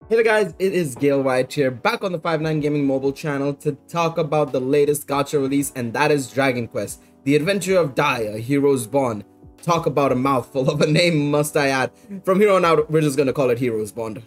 Hey there guys, it is Gale White here, back on the 59 Gaming mobile channel to talk about the latest gacha release, and that is Dragon Quest, the adventure of Dai, a hero's bond. Talk about a mouthful of a name, must I add. From here on out, we're just gonna call it Heroes Bond.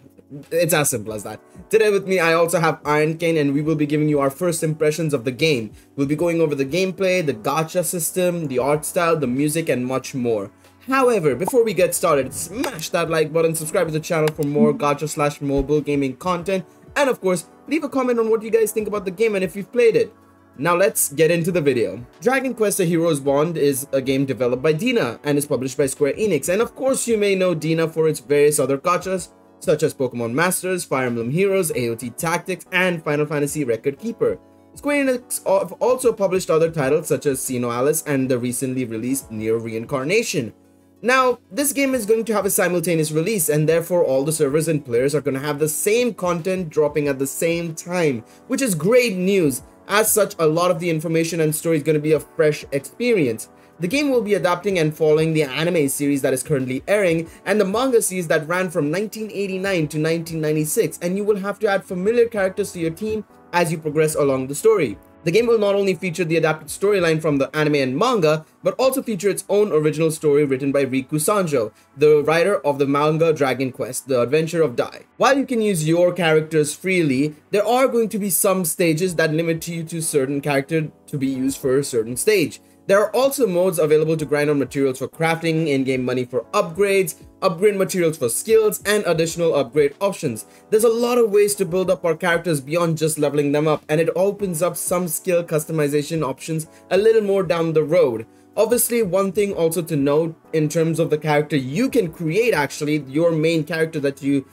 It's as simple as that. Today with me, I also have Iron Cane, and we will be giving you our first impressions of the game. We'll be going over the gameplay, the gacha system, the art style, the music, and much more. However, before we get started, smash that like button, subscribe to the channel for more gacha/mobile gaming content, and of course, leave a comment on what you guys think about the game and if you've played it. Now let's get into the video. Dragon Quest: A Hero's Bond is a game developed by Dina and is published by Square Enix, and of course you may know Dina for its various other gachas such as Pokemon Masters, Fire Emblem Heroes, AOT Tactics, and Final Fantasy Record Keeper. Square Enix have also published other titles such as Xeno Alice and the recently released Nier Reincarnation. Now, this game is going to have a simultaneous release, and therefore all the servers and players are going to have the same content dropping at the same time, which is great news. As such, a lot of the information and story is going to be a fresh experience. The game will be adapting and following the anime series that is currently airing and the manga series that ran from 1989 to 1996, and you will have to add familiar characters to your team as you progress along the story. The game will not only feature the adapted storyline from the anime and manga, but also feature its own original story written by Riku Sanjo, the writer of the manga Dragon Quest, The Adventure of Dai. While you can use your characters freely, there are going to be some stages that limit you to certain character to be used for a certain stage. There are also modes available to grind on materials for crafting, in-game money for upgrades, upgrade materials for skills, and additional upgrade options. There's a lot of ways to build up our characters beyond just leveling them up, and it opens up some skill customization options a little more down the road. Obviously, one thing also to note in terms of the character you can create, actually, your main character that you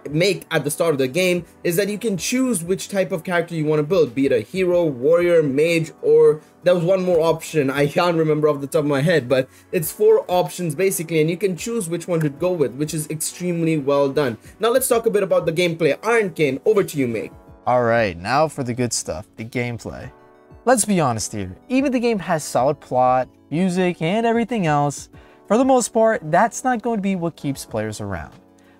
make at the start of the game, is that you can choose which type of character you want to build, be it a hero, warrior, mage, or there was one more option I can't remember off the top of my head, but it's 4 options basically, and you can choose which one to go with, which is extremely well done. Now let's talk a bit about the gameplay. Iron Cane, over to you, mate. Alright, now for the good stuff, the gameplay. Let's be honest here, even the game has solid plot, music, and everything else, for the most part, that's not going to be what keeps players around.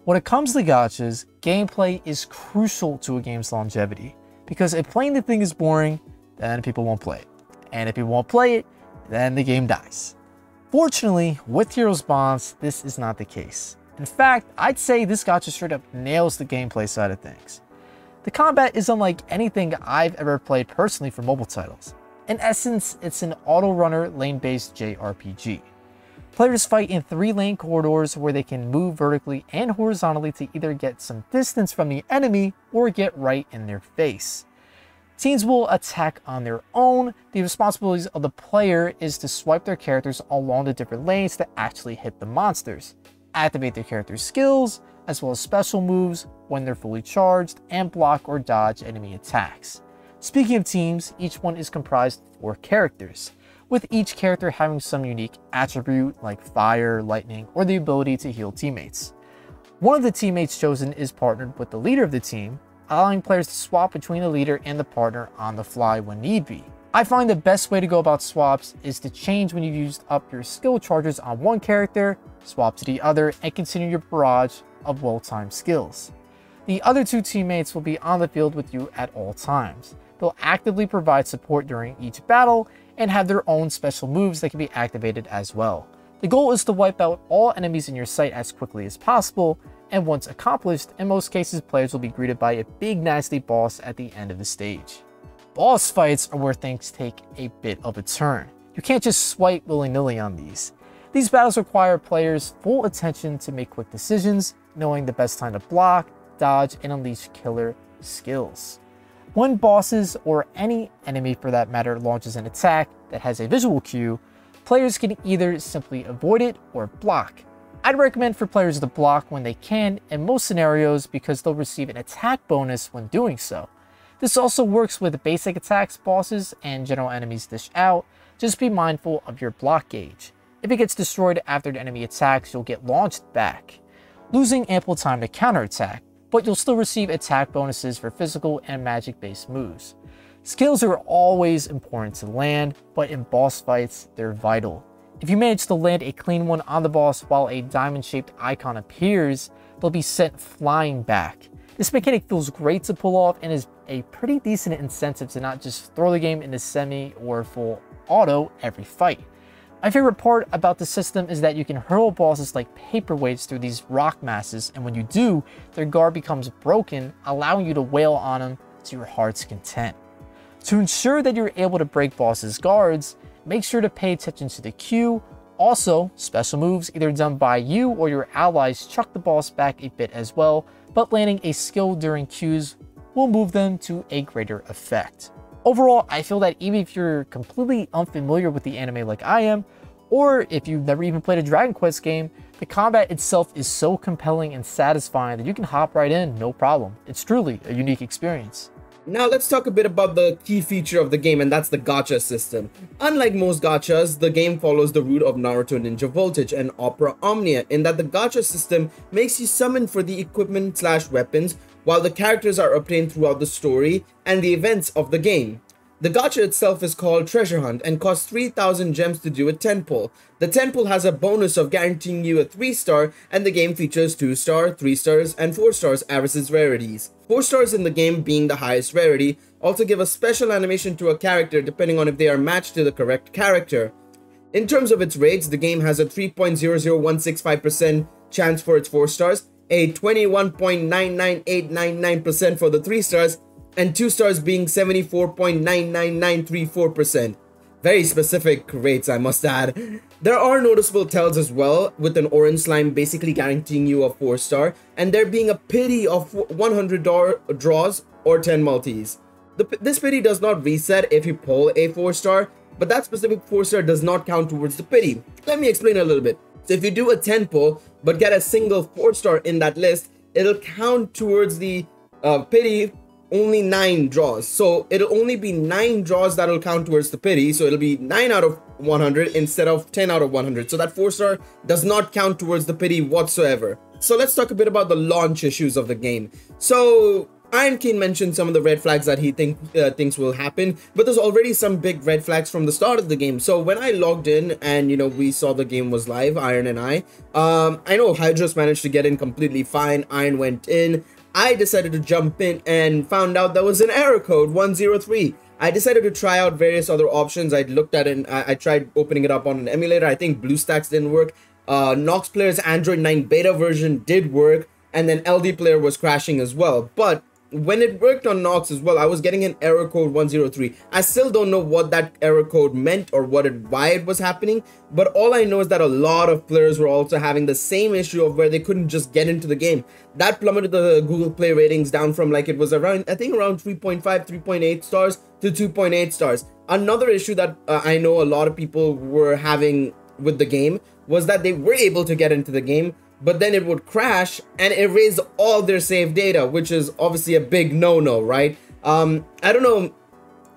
When it comes to gachas, gameplay is crucial to a game's longevity, because if playing the thing is boring, then people won't play it. And if people won't play it, then the game dies. Fortunately, with Heroes Bonds, this is not the case. In fact, I'd say this gacha straight up nails the gameplay side of things. The combat is unlike anything I've ever played personally for mobile titles. In essence, it's an auto-runner lane-based JRPG. Players fight in 3 lane corridors where they can move vertically and horizontally to either get some distance from the enemy or get right in their face. Teams will attack on their own. The responsibilities of the player is to swipe their characters along the different lanes to actually hit the monsters, activate their character's skills, as well as special moves when they're fully charged, and block or dodge enemy attacks. Speaking of teams, each one is comprised of 4 characters, with each character having some unique attribute like fire, lightning, or the ability to heal teammates. One of the teammates chosen is partnered with the leader of the team, allowing players to swap between the leader and the partner on the fly when need be. I find the best way to go about swaps is to change when you've used up your skill charges on one character, swap to the other, and continue your barrage of well-timed skills. The other 2 teammates will be on the field with you at all times. They'll actively provide support during each battle and have their own special moves that can be activated as well. The goal is to wipe out all enemies in your sight as quickly as possible, and once accomplished, in most cases players will be greeted by a big nasty boss at the end of the stage. Boss fights are where things take a bit of a turn. You can't just swipe willy-nilly on these. These battles require players' full attention to make quick decisions, knowing the best time to block, dodge, and unleash killer skills. When bosses, or any enemy for that matter, launches an attack that has a visual cue, players can either simply avoid it or block. I'd recommend for players to block when they can in most scenarios because they'll receive an attack bonus when doing so. This also works with basic attacks bosses and general enemies dish out. Just be mindful of your block gauge. If it gets destroyed after the enemy attacks, you'll get launched back, losing ample time to counterattack, but you'll still receive attack bonuses for physical and magic-based moves. Skills are always important to land, but in boss fights, they're vital. If you manage to land a clean one on the boss while a diamond-shaped icon appears, they'll be sent flying back. This mechanic feels great to pull off and is a pretty decent incentive to not just throw the game into semi or full auto every fight. My favorite part about the system is that you can hurl bosses like paperweights through these rock masses, and when you do, their guard becomes broken, allowing you to wail on them to your heart's content. To ensure that you're able to break bosses' guards, make sure to pay attention to the Q. Also, special moves either done by you or your allies chuck the boss back a bit as well, but landing a skill during Qs will move them to a greater effect. Overall, I feel that even if you're completely unfamiliar with the anime like I am, or if you've never even played a Dragon Quest game, the combat itself is so compelling and satisfying that you can hop right in, no problem. It's truly a unique experience. Now let's talk a bit about the key feature of the game, and that's the gacha system. Unlike most gachas, the game follows the route of Naruto Ninja Voltage and Opera Omnia in that the gacha system makes you summon for the equipment/weapons while the characters are obtained throughout the story and the events of the game. The gacha itself is called Treasure Hunt and costs 3,000 gems to do a 10 pull. The 10 pull has a bonus of guaranteeing you a 3-star, and the game features 2-star, 3 stars, and 4 stars as its rarities. 4 stars in the game being the highest rarity also give a special animation to a character depending on if they are matched to the correct character. In terms of its rates, the game has a 3.00165% chance for its 4 stars, a 21.998999% for the 3 stars, and 2 stars being 74.99934%. Very specific rates, I must add. There are noticeable tells as well, with an orange slime basically guaranteeing you a 4-star, and there being a pity of 100 draws or 10 multis. This pity does not reset if you pull a 4-star, but that specific 4-star does not count towards the pity. Let me explain a little bit. So if you do a 10 pull, but get a single 4-star in that list, it'll count towards the pity only 9 draws. So it'll only be 9 draws that'll count towards the pity. So it'll be 9 out of 100 instead of 10 out of 100. So that 4-star does not count towards the pity whatsoever. So let's talk a bit about the launch issues of the game. So Iron King mentioned some of the red flags that he thinks will happen, but there's already some big red flags from the start of the game. So when I logged in and we saw the game was live, Iron and I know Hydros managed to get in completely fine. Iron went in. I decided to jump in and found out there was an error code 103. I decided to try out various other options. I looked at it and I tried opening it up on an emulator. I think BlueStacks didn't work. Nox Player's Android 9 beta version did work, and then LD Player was crashing as well. But when it worked on Nox as well, I was getting an error code 103. I still don't know what that error code meant or why it was happening, but all I know is that a lot of players were also having the same issue of where they couldn't just get into the game. That plummeted the Google Play ratings down from like it was around, I think around 3.5, 3.8 stars to 2.8 stars. Another issue that I know a lot of people were having with the game was that they were able to get into the game, but then it would crash and erase all their save data, which is obviously a big no-no, right? I don't know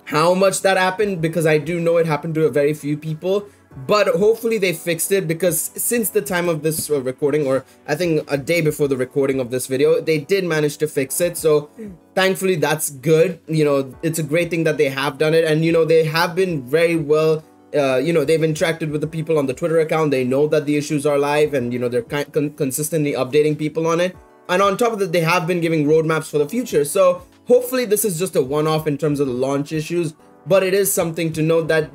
how much that happened, because I do know it happened to a very few people, but hopefully they fixed it, because since the time of this recording, or I think a day before the recording of this video, they did manage to fix it. So thankfully that's good. It's a great thing that they have done it, and they have been very well. They've interacted with the people on the Twitter account. They know that the issues are live, and they're consistently updating people on it. And on top of that, they have been giving roadmaps for the future. So hopefully this is just a one-off in terms of the launch issues, but it is something to note that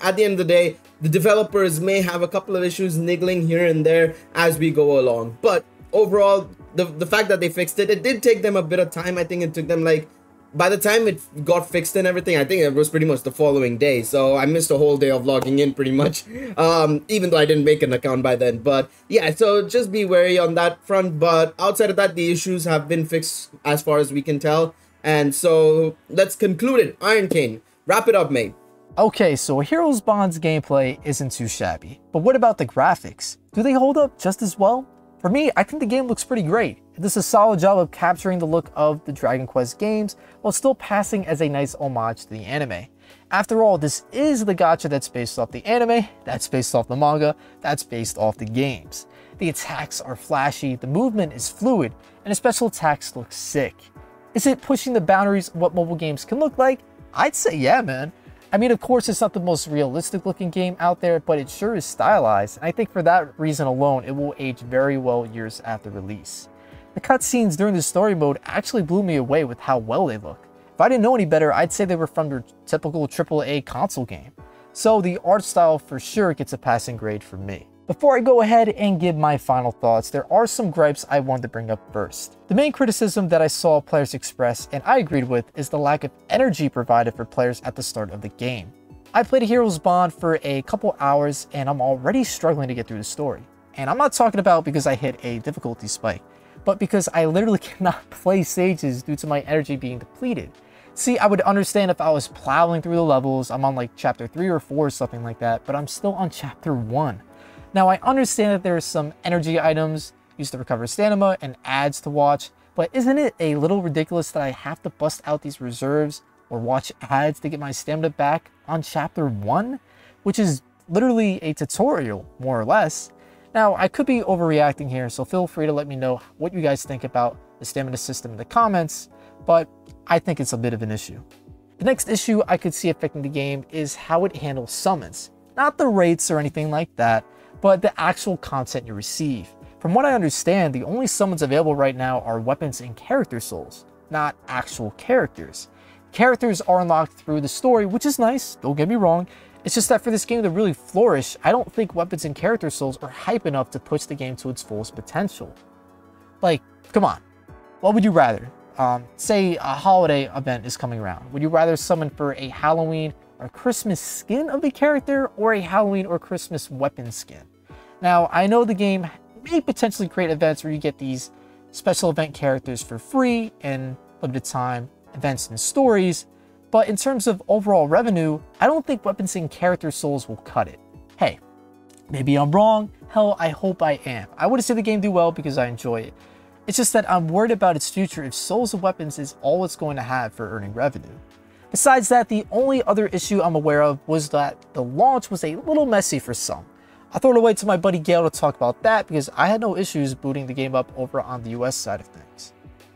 at the end of the day, the developers may have a couple of issues niggling here and there as we go along. But overall, the fact that they fixed it did take them a bit of time. I think it took them by the time it got fixed and everything, I think it was pretty much the following day. So I missed a whole day of logging in pretty much, even though I didn't make an account by then. But yeah, so just be wary on that front. But outside of that, the issues have been fixed as far as we can tell. And so let's conclude it. Iron King, wrap it up, mate. Okay, so Heroes Bond's gameplay isn't too shabby. But what about the graphics? Do they hold up just as well? For me, I think the game looks pretty great. It does a solid job of capturing the look of the Dragon Quest games while still passing as a nice homage to the anime. After all, this is the gacha that's based off the anime, that's based off the manga, that's based off the games. The attacks are flashy, the movement is fluid, and the special attacks look sick. Is it pushing the boundaries of what mobile games can look like? I'd say yeah, man. I mean, of course, it's not the most realistic looking game out there, but it sure is stylized, and I think for that reason alone, it will age very well years after release. The cutscenes during the story mode actually blew me away with how well they look. If I didn't know any better, I'd say they were from your typical AAA console game. So the art style for sure gets a passing grade from me. Before I go ahead and give my final thoughts, there are some gripes I wanted to bring up first. The main criticism that I saw players express, and I agreed with, is the lack of energy provided for players at the start of the game. I played a Hero's Bond for a couple hours and I'm already struggling to get through the story. And I'm not talking about because I hit a difficulty spike, but because I literally cannot play stages due to my energy being depleted. See, I would understand if I was plowing through the levels, I'm on like chapter 3 or 4 or something like that, but I'm still on chapter 1. Now, I understand that there are some energy items used to recover stamina and ads to watch, but isn't it a little ridiculous that I have to bust out these reserves or watch ads to get my stamina back on chapter 1, which is literally a tutorial, more or less? Now, I could be overreacting here, so feel free to let me know what you guys think about the stamina system in the comments, but I think it's a bit of an issue. The next issue I could see affecting the game is how it handles summons. Not the rates or anything like that, but the actual content you receive. From what I understand, the only summons available right now are weapons and character souls, not actual characters. Characters are unlocked through the story, which is nice, don't get me wrong. It's just that for this game to really flourish, I don't think weapons and character souls are hype enough to push the game to its fullest potential. Like, come on. What would you rather? Say a holiday event is coming around. Would you rather summon for a Halloween or Christmas skin of the character or a Halloween or Christmas weapon skin? Now, I know the game may potentially create events where you get these special event characters for free and limited time events and stories, but in terms of overall revenue, I don't think weapons and character souls will cut it. Hey, maybe I'm wrong. Hell, I hope I am. I want to see the game do well because I enjoy it. It's just that I'm worried about its future if souls and weapons is all it's going to have for earning revenue. Besides that, the only other issue I'm aware of was that the launch was a little messy for some. I'll throw it away to my buddy Gail to talk about that because I had no issues booting the game up over on the US side of things.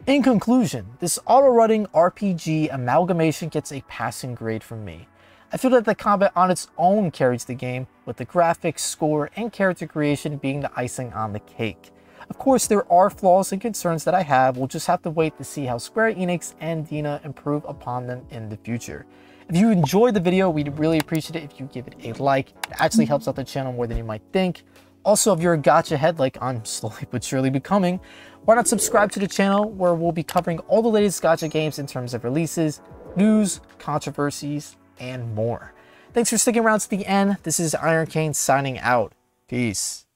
In conclusion, this auto-running RPG amalgamation gets a passing grade from me. I feel that the combat on its own carries the game, with the graphics, score, and character creation being the icing on the cake. Of course, there are flaws and concerns that I have. We'll just have to wait to see how Square Enix and Dina improve upon them in the future. If you enjoyed the video, we'd really appreciate it if you give it a like. It actually helps out the channel more than you might think. Also, if you're a gacha head like I'm slowly but surely becoming, why not subscribe to the channel where we'll be covering all the latest gacha games in terms of releases, news, controversies, and more. Thanks for sticking around to the end. This is Iron Kane signing out. Peace.